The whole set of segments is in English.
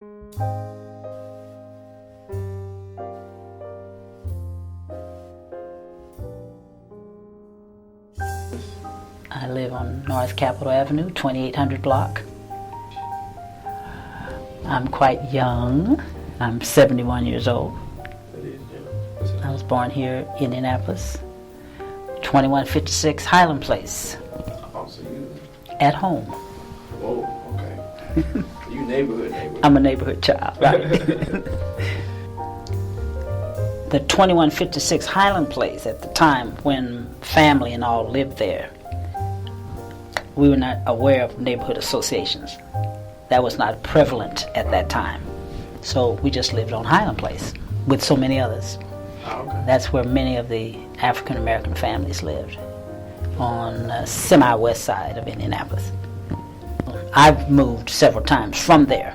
I live on North Capitol Avenue, 2800 block. I'm quite young. I'm 71 years old. I was born here in Indianapolis, 2156 Highland Place. At home. Whoa, okay. You neighborhood. I'm a neighborhood child, right? The 2156 Highland Place, at the time when family and all lived there, we were not aware of neighborhood associations. That was not prevalent at that time. So we just lived on Highland Place with so many others. Oh, okay. That's where many of the African American families lived, on the semi-west side of Indianapolis. I've moved several times from there,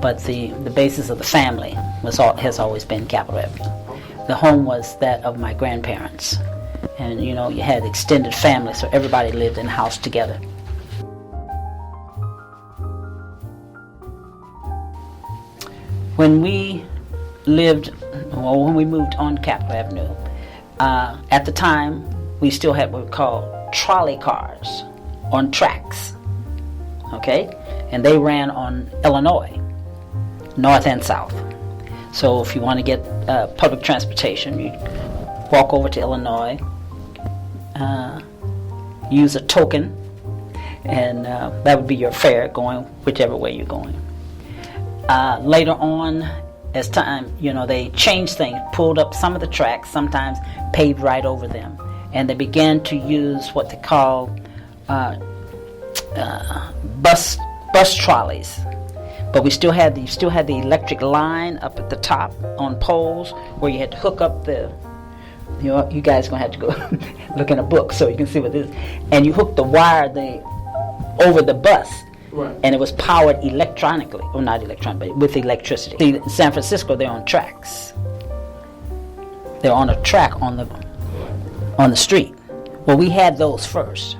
but the basis of the family has always been Capitol Avenue. The home was that of my grandparents, and you had extended family, so everybody lived in the house together. When we moved on Capitol Avenue, at the time we still had what we call trolley cars on tracks, okay? And they ran on Illinois, north and south. So if you want to get public transportation, you walk over to Illinois, use a token, and that would be your fare going whichever way you're going. Later on, as time, they changed things, pulled up some of the tracks, sometimes paved right over them, and they began to use what they call bus trolleys. But we still had the electric line up at the top on poles where you had to hook up you guys are gonna have to go look in a book so you can see what this is. And you hook the wire over the bus. Right. And it was powered electronically, or not electronically, but with electricity. See, in San Francisco, they're on tracks. They're on a track on the street. Well, we had those first,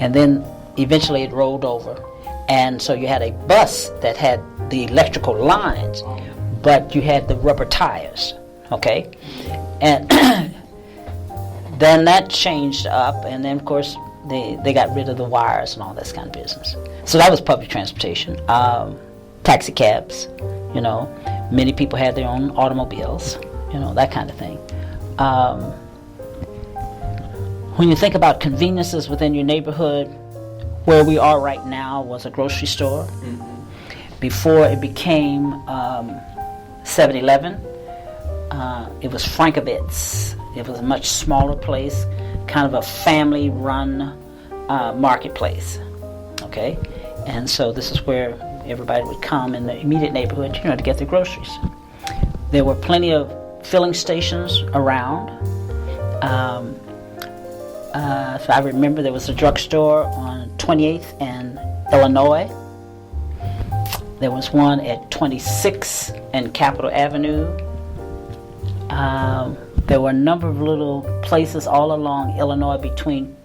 and then eventually it rolled over, and so you had a bus that had the electrical lines, but you had the rubber tires, okay? And then that changed up, and then of course they got rid of the wires and all this kind of business. So that was public transportation. Taxi cabs, many people had their own automobiles, that kind of thing. When you think about conveniences within your neighborhood, where we are right now was a grocery store. Mm-hmm. Before it became 7-Eleven, it was Frankavitz. It was a much smaller place, kind of a family-run marketplace. Okay, and so this is where everybody would come in the immediate neighborhood, to get their groceries. There were plenty of filling stations around. So I remember there was a drugstore on 28th and Illinois. There was one at 26th and Capitol Avenue. There were a number of little places all along Illinois between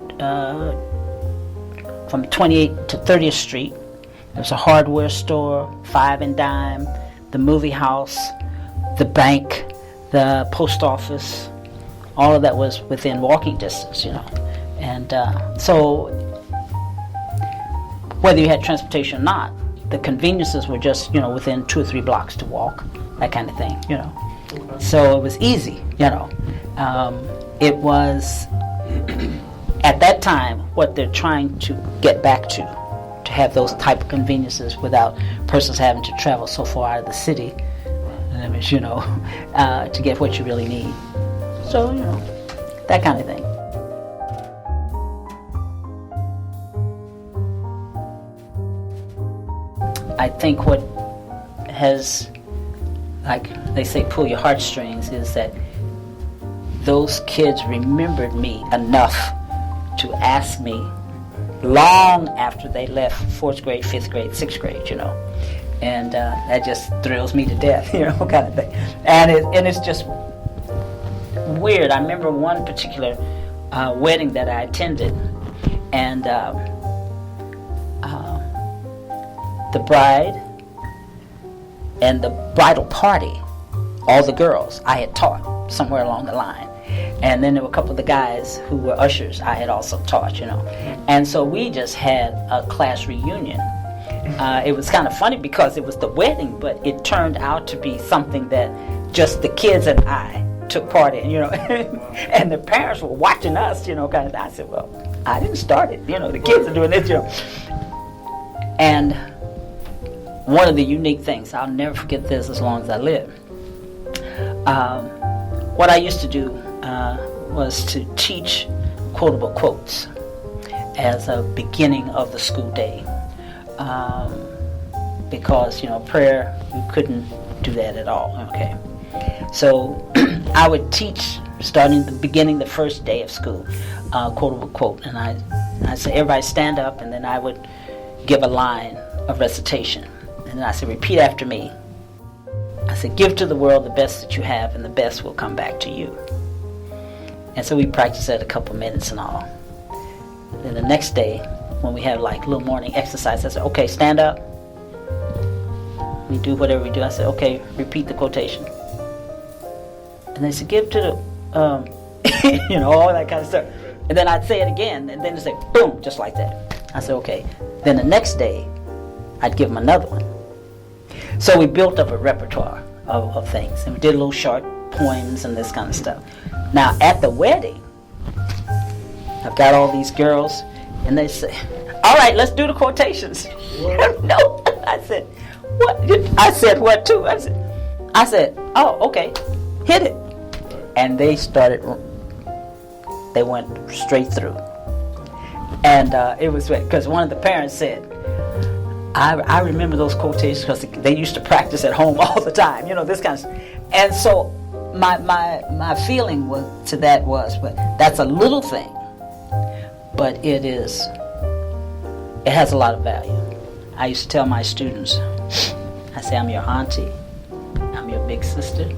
from 28th to 30th Street. There's a hardware store, Five and Dime, the movie house, the bank, the post office. All of that was within walking distance, And so whether you had transportation or not, the conveniences were just, within 2 or 3 blocks to walk, that kind of thing, Okay. So it was easy, It was, at that time, what they're trying to get back to have those type of conveniences without persons having to travel so far out of the city, to get what you really need. So, that kind of thing. I think what has, like they say, pull your heartstrings is that those kids remembered me enough to ask me long after they left 4th grade, 5th grade, 6th grade, And that just thrills me to death, kind of thing. And it's just weird. I remember one particular wedding that I attended, and the bride And the bridal party, all the girls I had taught somewhere along the line. And then there were a couple of the guys who were ushers I had also taught, And so we just had a class reunion. It was kind of funny because it was the wedding, but it turned out to be something that just the kids and I took part in, And the parents were watching us, kind of. I said, well, I didn't start it, the kids are doing this, And one of the unique things, I'll never forget this as long as I live. What I used to do was to teach quotable quotes as a beginning of the school day. Because, prayer, you couldn't do that at all, okay? So I would teach, starting the beginning, the first day of school, quotable quote. And I'd say, everybody stand up, and then I would give a line of recitation. And then I said, repeat after me. I said, give to the world the best that you have, and the best will come back to you. And so we practiced that a couple minutes and all. Then the next day, when we had like little morning exercise, I said, okay, stand up. We do whatever we do. I said, okay, repeat the quotation. And they said, give to the, all that kind of stuff. And then I'd say it again, and then they'd say, boom, just like that. I said, okay. Then the next day, I'd give them another one. So we built up a repertoire of things. And we did little short poems and this kind of stuff. Now, at the wedding, I've got all these girls, and they say, all right, let's do the quotations. No, I said, what? I said, what too? I said, oh, okay, hit it. And they went straight through. And it was because one of the parents said, I remember those quotations because they used to practice at home all the time, this kind of stuff. And so my feeling was but that's a little thing, but it has a lot of value. I used to tell my students, I say, I'm your auntie, I'm your big sister.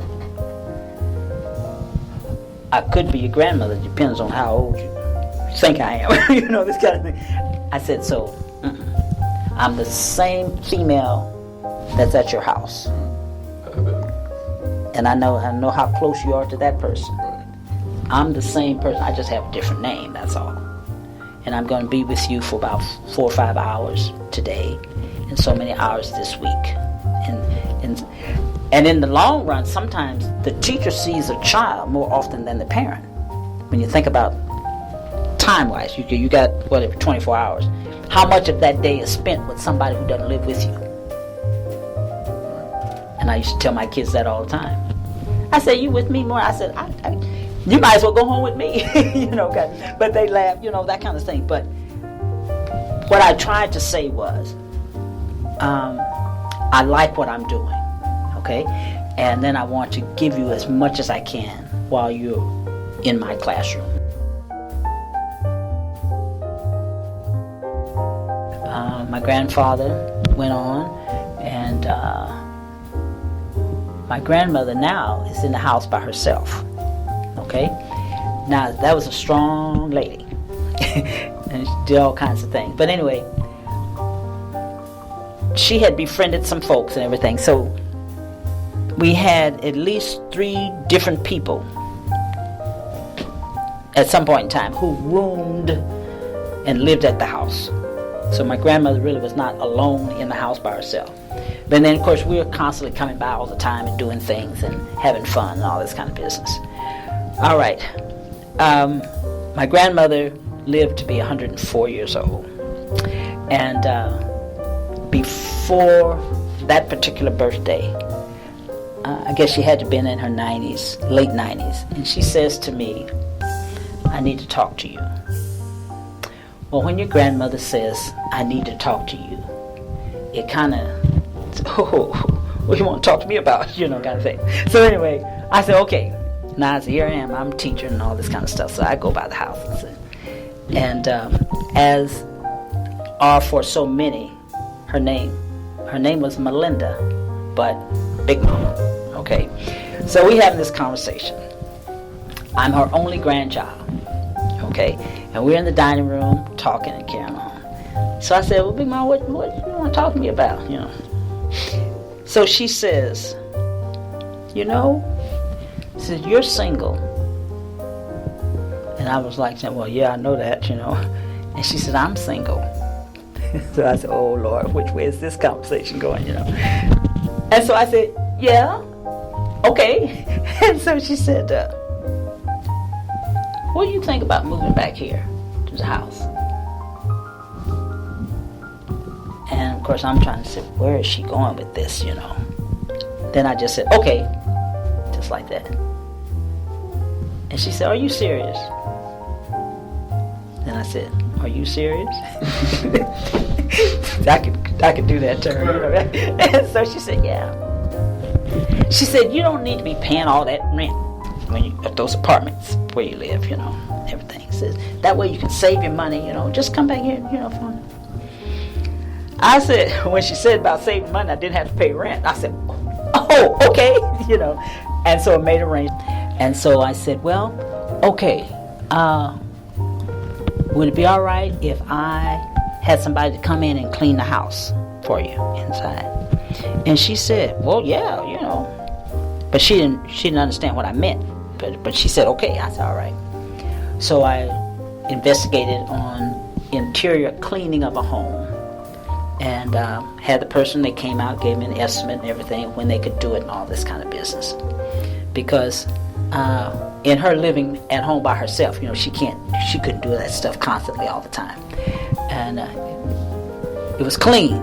I could be your grandmother, depends on how old you think I am, this kind of thing. I said, so I'm the same female that's at your house. And I know how close you are to that person. I'm the same person, I just have a different name, that's all. And I'm going to be with you for about 4 or 5 hours today, and so many hours this week. And in the long run, sometimes the teacher sees a child more often than the parent. When you think about time-wise, you got, 24 hours. How much of that day is spent with somebody who doesn't live with you? And I used to tell my kids that all the time. I said, you with me more? I said, you might as well go home with me. But they laugh, that kind of thing. But what I tried to say was, I like what I'm doing, okay? And then I want to give you as much as I can while you're in my classroom. My grandfather went on, and my grandmother now is in the house by herself, okay? Now, that was a strong lady, and she did all kinds of things. But anyway, she had befriended some folks and everything, so we had at least 3 different people at some point in time who roomed and lived at the house. So my grandmother really was not alone in the house by herself. But then, of course, we were constantly coming by all the time and doing things and having fun and all this kind of business. All right. My grandmother lived to be 104 years old. And before that particular birthday, I guess she had to have been in her 90s, late 90s. And she says to me, I need to talk to you. Well, when your grandmother says, I need to talk to you, it kind of, what do you want to talk to me about, kind of thing. So anyway, I said, okay. Now I said, here I am, I'm a teacher and all this kind of stuff, so I go by the house. And as are for so many, her name was Melinda, but Big Mama, okay? So we have this conversation. I'm her only grandchild, okay? And we're in the dining room talking and carrying on. So I said, well, Big Mama, what do you want to talk to me about, So she says, you know, she said, you're single. And I was like, well, yeah, I know that, you know. And she said, I'm single. So I said, oh, Lord, which way is this conversation going, you know? And so I said, yeah, okay. And so she said, what do you think about moving back here to the house? And of course, I'm trying to say, where is she going with this, you know? Then I just said, okay, just like that. And she said, are you serious? Then I said, are you serious? I could do that to her, you know? And so she said, yeah. She said, you don't need to be paying all that rent when you at those apartments where you live, you know, everything. Says that way you can save your money, you know, just come back here, you know. I said, when she said about saving money, I didn't have to pay rent. I said, oh, okay, you know. And so I made arrangements. And so I said, well, okay, would it be all right if I had somebody to come in and clean the house for you inside? And she said, well, yeah, you know. But she didn't understand what I meant. But she said, okay. I said, all right. So I investigated on interior cleaning of a home. And had the person that came out, gave me an estimate and everything, when they could do it and all this kind of business. Because in her living at home by herself, you know, she couldn't do that stuff constantly all the time. And it was clean,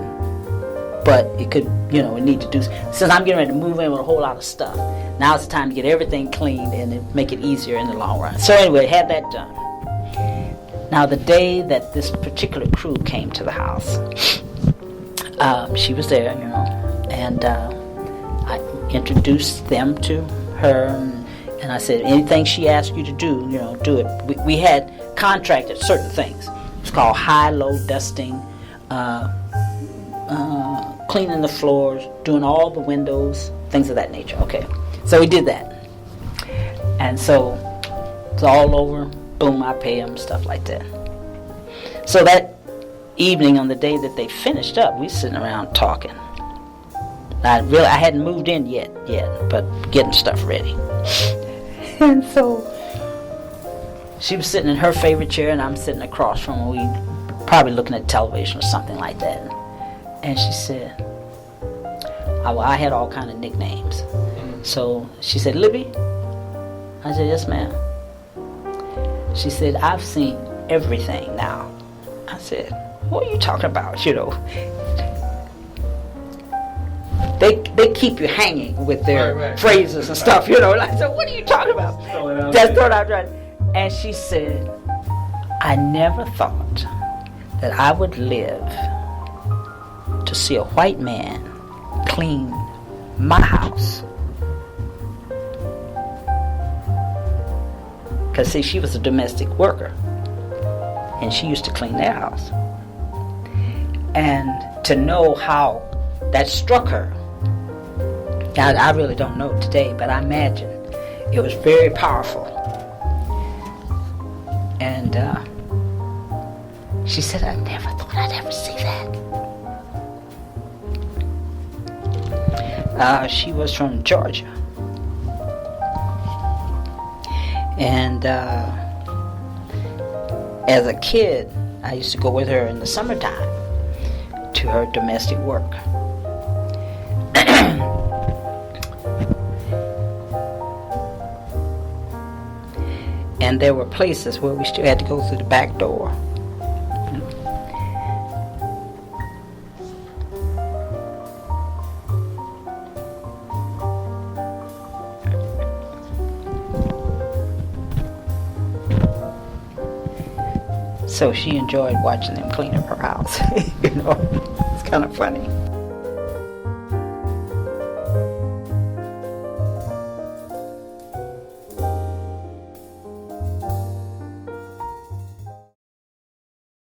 but it could, you know, it need to do, since I'm getting ready to move in with a whole lot of stuff, now it's the time to get everything cleaned and make it easier in the long run. So anyway, had that done. Now the day that this particular crew came to the house, she was there, you know, and I introduced them to her, and I said, anything she asked you to do, you know, do it. We had contracted certain things. It's called high-low dusting, cleaning the floors, doing all the windows, things of that nature. Okay, so we did that. And so it's all over, boom, I pay them, stuff like that. So that evening, on the day that they finished up, we sitting around talking. I hadn't moved in yet, but getting stuff ready. And so she was sitting in her favorite chair, and I'm sitting across from her. We probably looking at television or something like that. And she said, I had all kind of nicknames. So she said, Libby? I said, yes, ma'am. She said, I've seen everything now. I said, what are you talking about, you know? They keep you hanging with their phrases and stuff, you know. And I said, what are you talking about? That's what I'm trying. And she said, I never thought that I would live to see a white man clean my house. Because, see, she was a domestic worker, and she used to clean their house. And to know how that struck her, I really don't know today, but I imagine it was very powerful. And she said, I never thought I'd ever see that. She was from Georgia. And as a kid, I used to go with her in the summertime to her domestic work. And there were places where we still had to go through the back door. So she enjoyed watching them clean up her house. You know, it's kind of funny.